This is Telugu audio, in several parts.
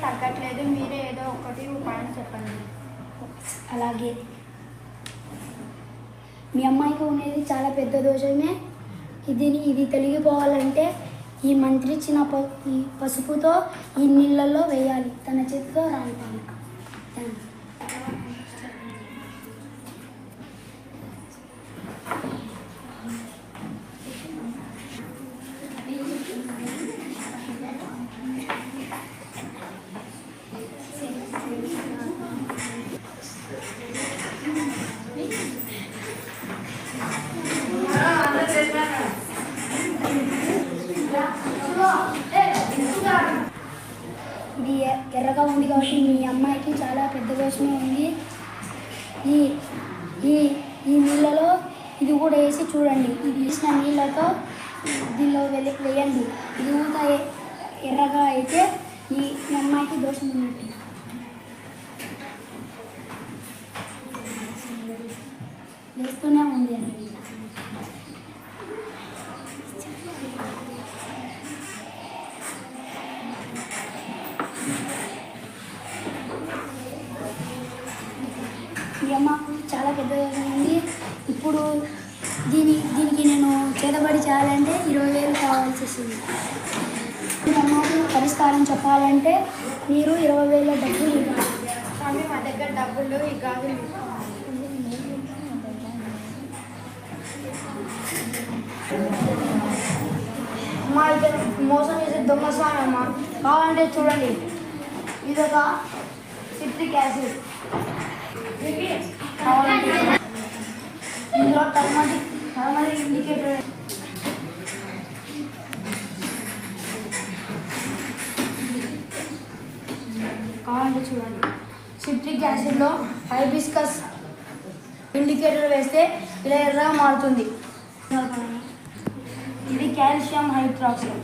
తగ్గట్లేదు, మీరే ఏదో ఒకటి ఉపాయం చెప్పండి. అలాగే మీ అమ్మాయికి ఉండేది చాలా పెద్ద దోషమే. ఇది తొలగిపోవాలంటే ఈ మంత్రి ఇచ్చిన ఈ పసుపుతో ఈ నీళ్ళల్లో వేయాలి, తన చేతితో రాయిపాలి. ఇది ఎర్రగా ఉంది కాబట్టి మీ అమ్మాయికి చాలా పెద్ద దోషమే ఉంది. ఈ ఈ ఈ నీళ్ళలో ఇది కూడా వేసి చూడండి. ఇది వేసిన నీళ్ళతో దీనిలో వేయండి. ఇది కూడా ఎర్రగా అయితే మీ అమ్మాయికి దోషం ఉన్నట్టు. వేస్తూనే ఉంది అండి. ఈ అమ్మకు చాలా పెద్ద దోషం ఉంది. ఇప్పుడు దీనికి నేను చేతబడి చేయాలంటే 20,000 కావాల్సి వస్తుంది. మీ అమ్మకు పరిష్కారం చెప్పాలంటే మీరు 20,000 డబ్బులు ఇవ్వాలి. స్వామి, మా దగ్గర డబ్బులు ఈ గాజులు అమ్మ, ఇద్దరు మోసం చేసే దొంగ స్వామి అమ్మ. కావాలంటే చూడండి, ఇదొక సిట్రిక్ యాసిడ్. ఇందులో టర్మరిక్ ఇండికేటర్. కావాలంటే చూడండి, సిట్రిక్ యాసిడ్లో హైబిస్కస్ ఇండికేటర్ వేస్తే ఇలా ఎర్రగా మారుతుంది. ఇది కాల్షియం హైడ్రాక్సైడ్.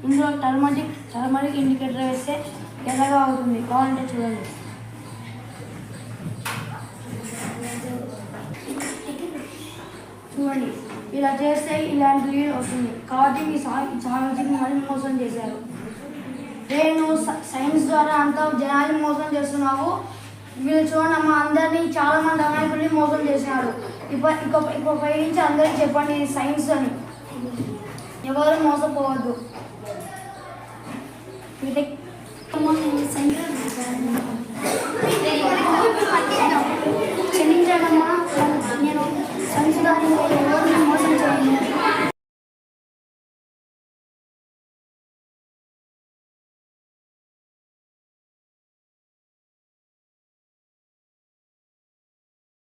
ఇందులో టర్మరిక్ ఇండికేటర్ వేస్తే ఎర్రగా అవుతుంది. కావాలంటే చూడండి. చూడండి, ఇలా చేస్తే ఇలాంటి లీడ్ వస్తుంది. కాబట్టి మీ సామాజిక మళ్ళీ మోసం చేశారు. నేను సైన్స్ ద్వారా అంతా జనాన్ని మోసం చేస్తున్నావు. వీళ్ళు చూడండి అమ్మ, అందరినీ చాలామంది అమాయకుల్ని మోసం చేసినారు. ఇకపై నుంచి అందరికీ చెప్పండి ఇది సైన్స్ అని. ఎవరు మోసపోవద్దు. సైన్స్